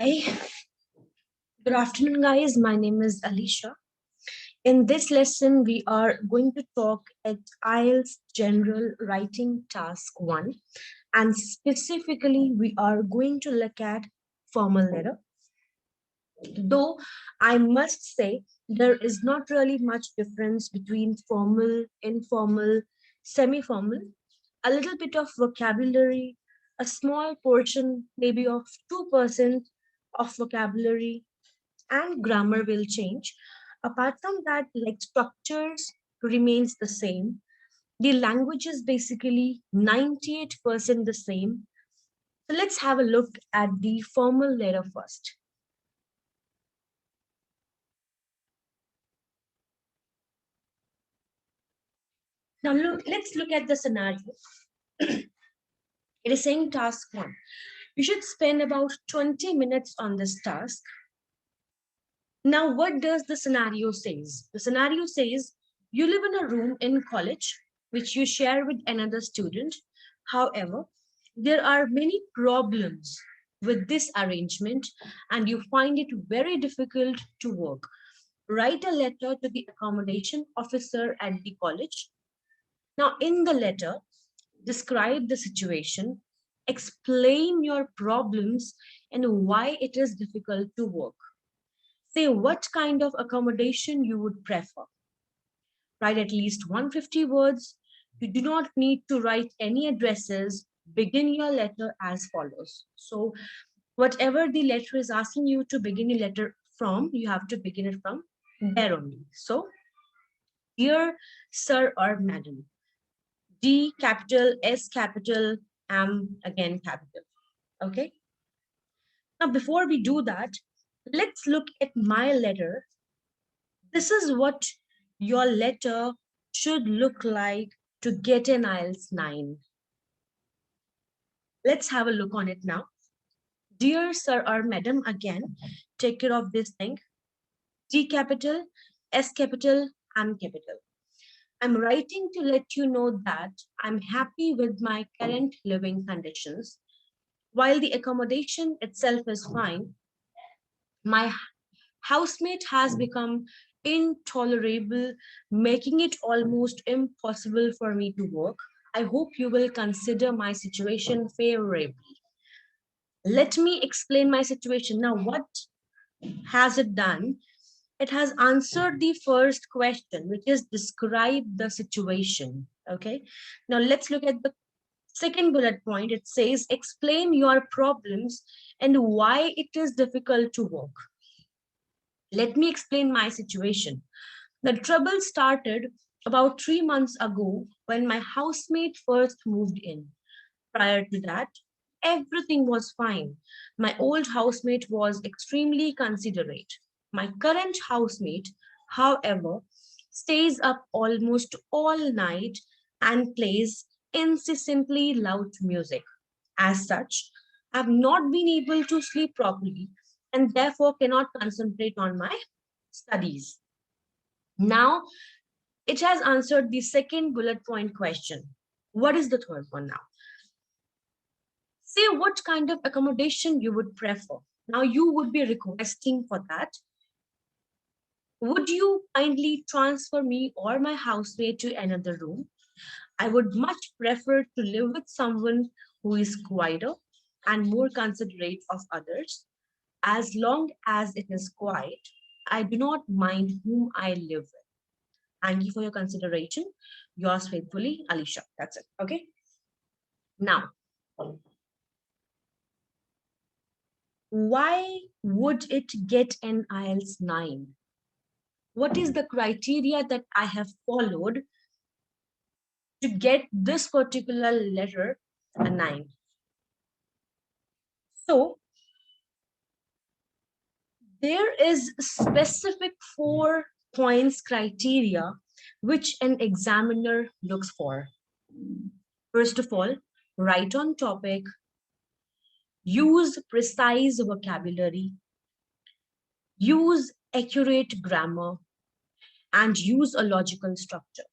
Hi, good afternoon, guys. My name is Alisha. In this lesson, we are going to talk at IELTS General Writing Task 1, and specifically, we are going to look at formal letter. Though I must say, there is not really much difference between formal, informal, semi formal, a little bit of vocabulary, a small portion, maybe of 2% of vocabulary and grammar will change. Apart from that, like structures remains the same. The language is basically 98% the same. So let's have a look at the formal letter first. Now let's look at the scenario. It is saying task 1. You should spend about 20 minutes on this task. Now, what does the scenario says? The scenario says you live in a room in college which you share with another student. However, there are many problems with this arrangement and you find it very difficult to work. Write a letter to the accommodation officer at the college. Now, in the letter, describe the situation, explain your problems and why it is difficult to work. Say what kind of accommodation you would prefer. Write at least 150 words. You do not need to write any addresses. Begin your letter as follows. So, whatever the letter is asking you to begin your letter from, you have to begin it from there only. So, dear sir or madam, D capital, S capital, M again capital. Okay. Now, before we do that, let's look at my letter. This is what your letter should look like to get an IELTS 9. Let's have a look on it now. Dear sir or madam, again, take care of this thing. D capital, S capital, M capital. I'm writing to let you know that I'm happy with my current living conditions. While the accommodation itself is fine, my housemate has become intolerable, making it almost impossible for me to work. I hope you will consider my situation favorably. Let me explain my situation. Now, what has it done? It has answered the first question, which is describe the situation. Okay. Now, let's look at the second bullet point. It says explain your problems and why it is difficult to work. Let me explain my situation. The trouble started about 3 months ago when my housemate first moved in. Prior to that, everything was fine. My old housemate was extremely considerate. My current housemate, however, stays up almost all night and plays incessantly loud music. As such, I've not been able to sleep properly and therefore cannot concentrate on my studies. Now, it has answered the second bullet point question. What is the third one now? Say what kind of accommodation you would prefer. Now, you would be requesting for that. Would you kindly transfer me or my housemate to another room? I would much prefer to live with someone who is quieter and more considerate of others. As long as it is quiet, I do not mind whom I live with. Thank you for your consideration. Yours faithfully, Alisha. That's it. Okay. Now, why would it get an IELTS 9? What is the criteria that I have followed to get this particular letter a 9? So, there is specific 4 points criteria which an examiner looks for. First of all, write on topic, use precise vocabulary, use accurate grammar, and use a logical structure.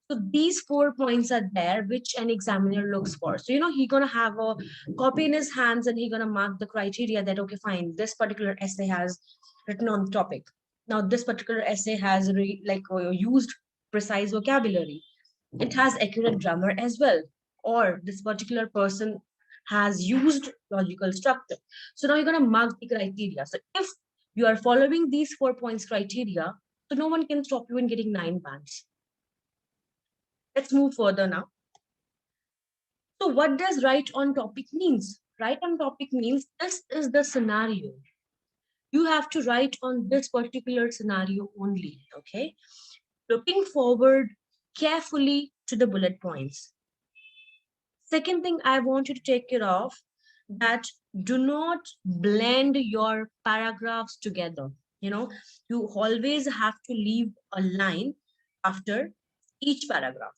So these 4 points are there, which an examiner looks for. So, he's going to have a copy in his hands and he's going to mark the criteria that, okay, fine, this particular essay has written on the topic. Now, this particular essay has used precise vocabulary. It has accurate grammar as well. Or this particular person has used logical structure. So now you're going to mark the criteria. So if you are following these 4 points criteria, so no one can stop you in getting 9 bands. Let's move further now. So what does write on topic means? Write on topic means this is the scenario. You have to write on this particular scenario only, okay? Looking forward carefully to the bullet points. Second thing I want you to take care of, that do not blend your paragraphs together. You always have to leave a line after each paragraph.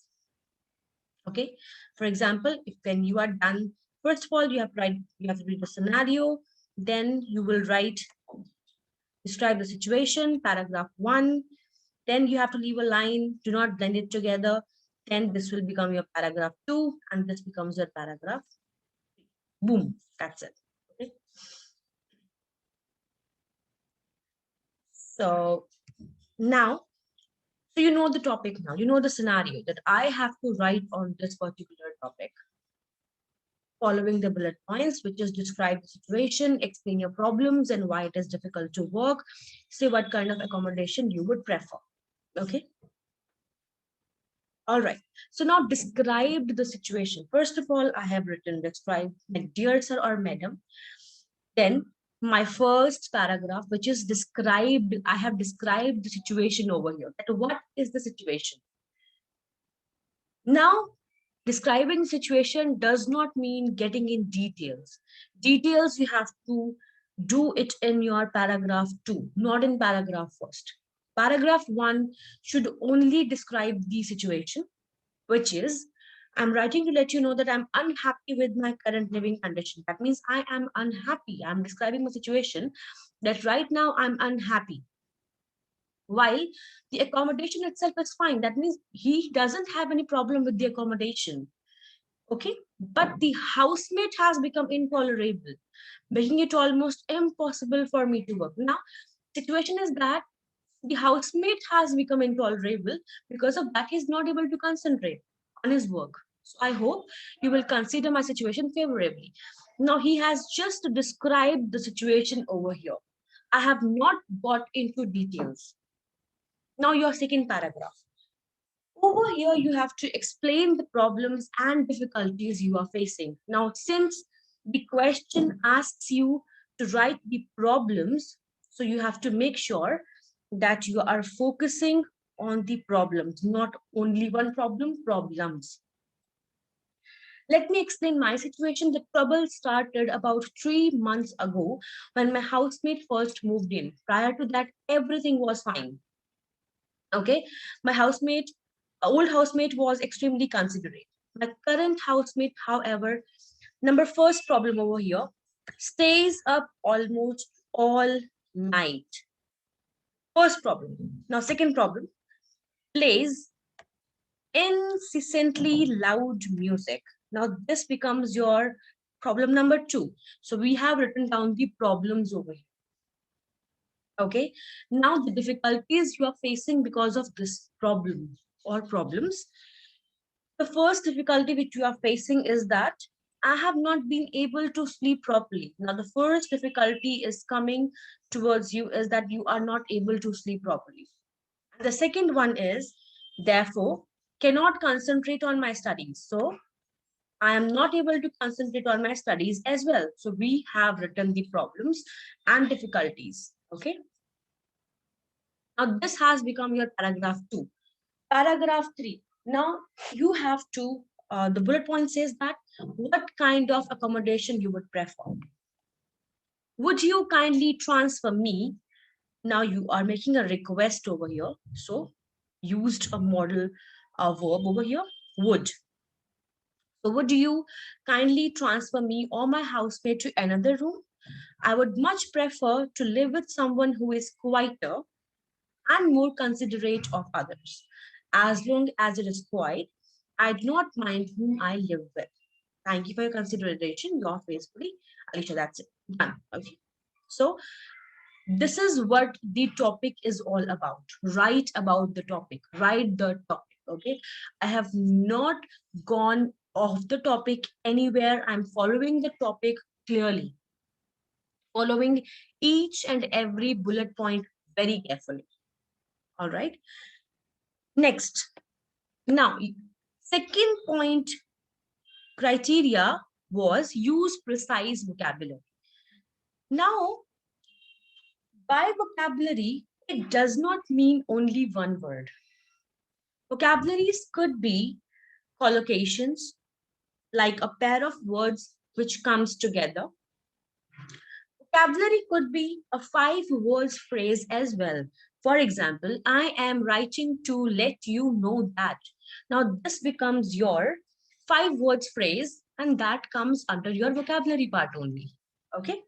Okay, for example, if when you are done, first of all, you have to read the scenario, then you will write, describe the situation, paragraph 1, then you have to leave a line, do not blend it together, then this will become your paragraph 2, and this becomes your paragraph 3. Boom, that's it. Okay. So now, so you know the topic now, you know the scenario that I have to write on this particular topic. Following the bullet points, which is describe the situation, explain your problems and why it is difficult to work, say what kind of accommodation you would prefer. Okay. All right. So now describe the situation. First of all, I have written describe, like dear sir or madam. Then my first paragraph, which is described, I have described the situation over here. That what is the situation? Now, describing the situation does not mean getting in details. Details you have to do it in your paragraph 2, not in paragraph 1st. Paragraph 1 should only describe the situation, which is, I'm writing to let you know that I'm unhappy with my current living condition. That means I am unhappy. I'm describing a situation that right now I'm unhappy. While the accommodation itself is fine. That means he doesn't have any problem with the accommodation. Okay. But the housemate has become intolerable, making it almost impossible for me to work. Now, situation is that the housemate has become intolerable. Because of that, he's not able to concentrate on his work. So I hope you will consider my situation favorably. Now, he has just described the situation over here. I have not got into details. Now, your second paragraph. Over here, you have to explain the problems and difficulties you are facing. Now, since the question asks you to write the problems, so you have to make sure that you are focusing on the problems, not only one problem, problems. Let me explain my situation. The trouble started about 3 months ago when my housemate first moved in. Prior to that, everything was fine. Okay, my old housemate was extremely considerate. My current housemate, however, number first problem over here, stays up almost all night. First problem. Now, second problem, plays incessantly loud music. Now, this becomes your problem number 2. So we have written down the problems over here. Okay, now the difficulties you are facing because of this problem or problems. The first difficulty which you are facing is that I have not been able to sleep properly. Now, the first difficulty is coming towards you is that you are not able to sleep properly. And the second one is, therefore, cannot concentrate on my studies. So, I am not able to concentrate on my studies as well. So, we have written the problems and difficulties. Okay. Now, this has become your paragraph 2. Paragraph 3. Now, you have to, the bullet point says that what kind of accommodation you would prefer. Would you kindly transfer me? Now, you are making a request over here. So, used a model verb over here, would. So, would you kindly transfer me or my housemate to another room? I would much prefer to live with someone who is quieter and more considerate of others. As long as it is quiet, I do not mind whom I live with. Thank you for your consideration. Yours faithfully, Alisha. That's it. Done. Okay. So this is what the topic is all about. Write about the topic. Write the topic. Okay. I have not gone off the topic anywhere. I'm following the topic clearly, following each and every bullet point very carefully. All right. Next. Now, second point criteria was use precise vocabulary. Now, by vocabulary, it does not mean only one word. Vocabularies could be collocations, like a pair of words which comes together. Vocabulary could be a 5 words phrase as well. For example, I am writing to let you know that. Now, this becomes your 5 words phrase, and that comes under your vocabulary part only. Okay.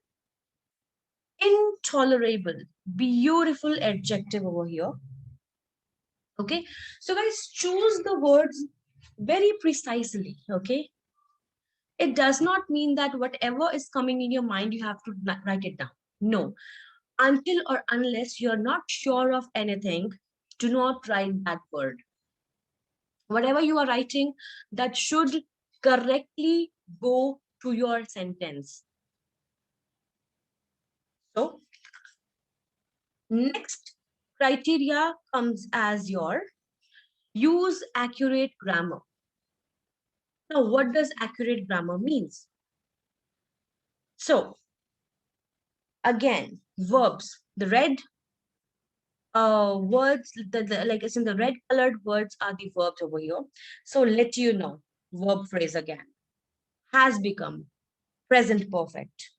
Intolerable, beautiful adjective over here. Okay. So, guys, choose the words very precisely. Okay. It does not mean that whatever is coming in your mind, you have to write it down. No, until or unless you're not sure of anything, do not write that word. Whatever you are writing, that should correctly go to your sentence. So, next criteria comes as your use accurate grammar. Now, what does accurate grammar means? So, again, verbs, the red words, like it's in the red colored words are the verbs over here. So let you know, verb phrase again. Has become, present perfect.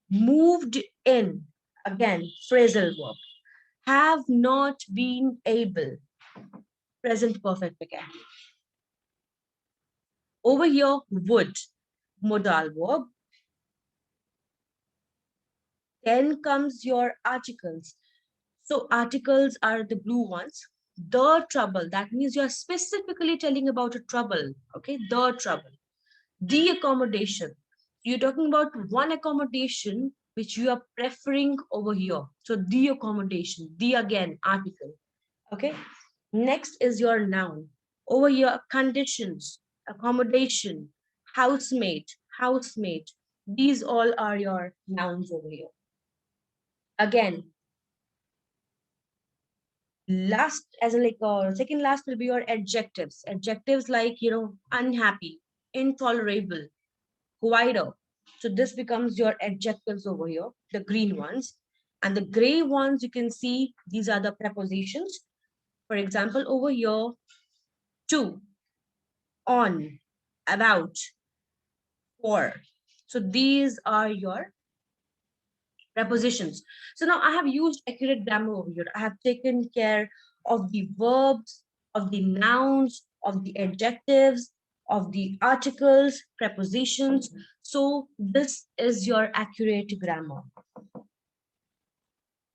Moved in, again, phrasal verb. Have not been able, present perfect again. Over here, would, modal verb. Then comes your articles. So articles are the blue ones. The trouble, that means you're specifically telling about a trouble. Okay, the trouble. The accommodation. You're talking about one accommodation which you are preferring over here. So the accommodation, the again, article. Okay. Next is your noun. Over here, conditions, accommodation, housemate, housemate. These all are your nouns over here. Again, last as in like second last will be your adjectives like unhappy, intolerable, quieter. So this becomes your adjectives over here, the green ones. And the gray ones, you can see these are the prepositions. For example, over here, to, on, about, for. So these are your prepositions. So now I have used accurate grammar over here. I have taken care of the verbs, of the nouns, of the adjectives, of the articles, prepositions. So this is your accurate grammar.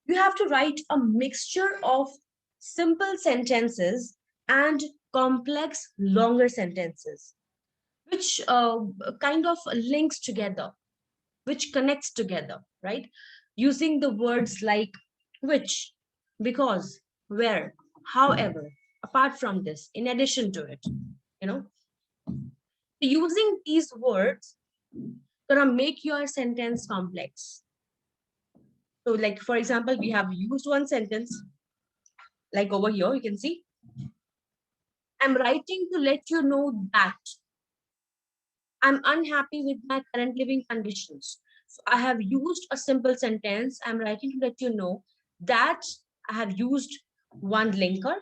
You have to write a mixture of simple sentences and complex longer sentences, which kind of links together, which connects together, right? Using the words like which, because, where, however, apart from this, in addition to it, you know, using these words gonna make your sentence complex. So, like for example, we have used one sentence, like over here, you can see, I'm writing to let you know that I'm unhappy with my current living conditions. So I have used a simple sentence. I'm writing to let you know that I have used one linker,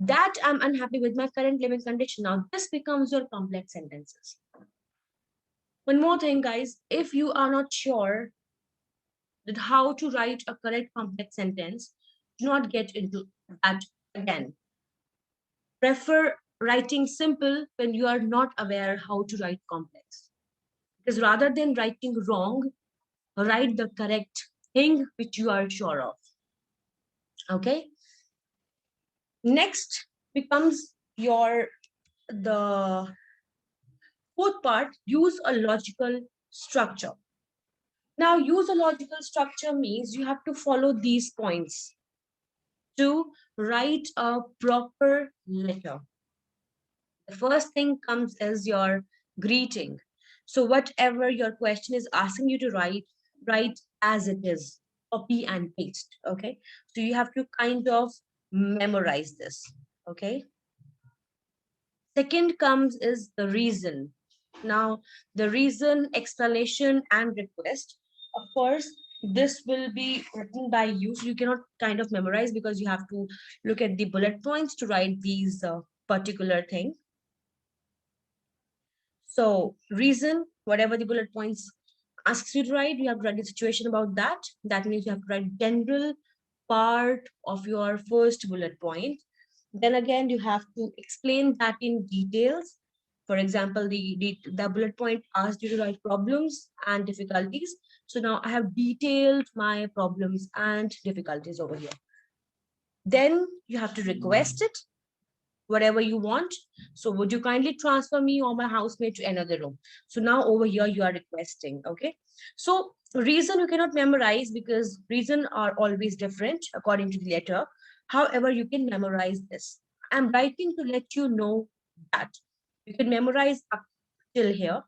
that I'm unhappy with my current living condition. Now this becomes your complex sentences. One more thing, guys, if you are not sure that how to write a correct complex sentence, do not get into that again. Prefer writing simple when you are not aware how to write complex. Because rather than writing wrong, write the correct thing which you are sure of. Okay. Next becomes the fourth part, use a logical structure. Now, use a logical structure means you have to follow these points to write a proper letter. The first thing comes as your greeting. So whatever your question is asking you to write, write as it is, copy and paste. Okay. So you have to kind of memorize this. Okay. Second comes is the reason. Now, the reason, explanation, and request. Of course, this will be written by you. So you cannot kind of memorize because you have to look at the bullet points to write these particular things. So reason, whatever the bullet points asks you to write, you have to write the situation about that. That means you have to write general part of your first bullet point. Then again, you have to explain that in details. For example, the bullet point asked you to write problems and difficulties. So now I have detailed my problems and difficulties over here. Then you have to request it, whatever you want. So would you kindly transfer me or my housemate to another room? So now over here you are requesting. Okay. So reason you cannot memorize because reason are always different according to the letter. However, you can memorize this. I'm writing to let you know that you can memorize up till here.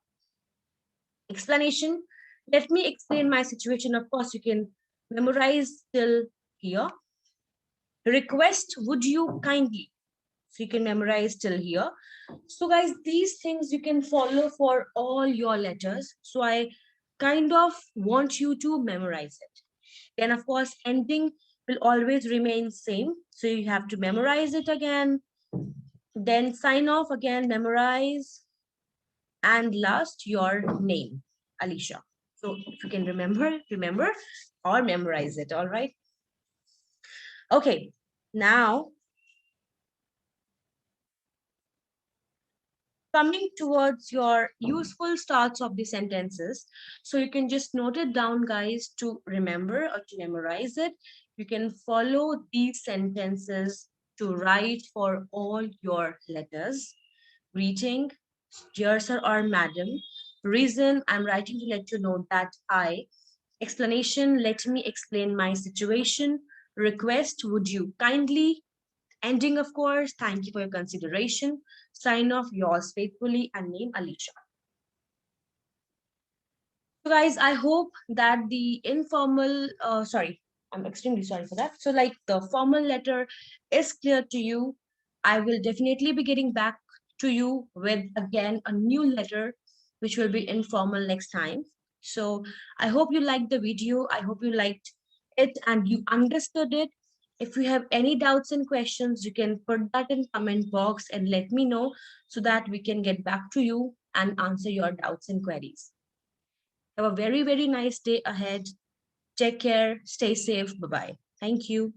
Explanation. Let me explain my situation. Of course, you can memorize till here. Request, would you kindly? So you can memorize till here. So guys, these things you can follow for all your letters. So I kind of want you to memorize it. Then of course, ending will always remain same. So you have to memorize it again. Then sign off again, memorize. And last, your name, Alisha. So if you can remember or memorize it, all right? Okay, now coming towards your useful starts of the sentences. So you can just note it down, guys, to remember or to memorize it. You can follow these sentences to write for all your letters. Greeting, dear sir or madam. Reason, I'm writing to let you know that I. Explanation, let me explain my situation. Request, would you kindly. Ending, of course, thank you for your consideration. Sign off, yours faithfully, and name Alisha. So, guys, I hope that the informal, I'm extremely sorry for that. So, like the formal letter is clear to you. I will definitely be getting back to you with again a new letter, which will be informal next time. So, I hope you liked the video. I hope you liked it and you understood it. If you have any doubts and questions, you can put that in comment box and let me know so that we can get back to you and answer your doubts and queries. Have a very, very nice day ahead. Take care. Stay safe. Bye-bye. Thank you.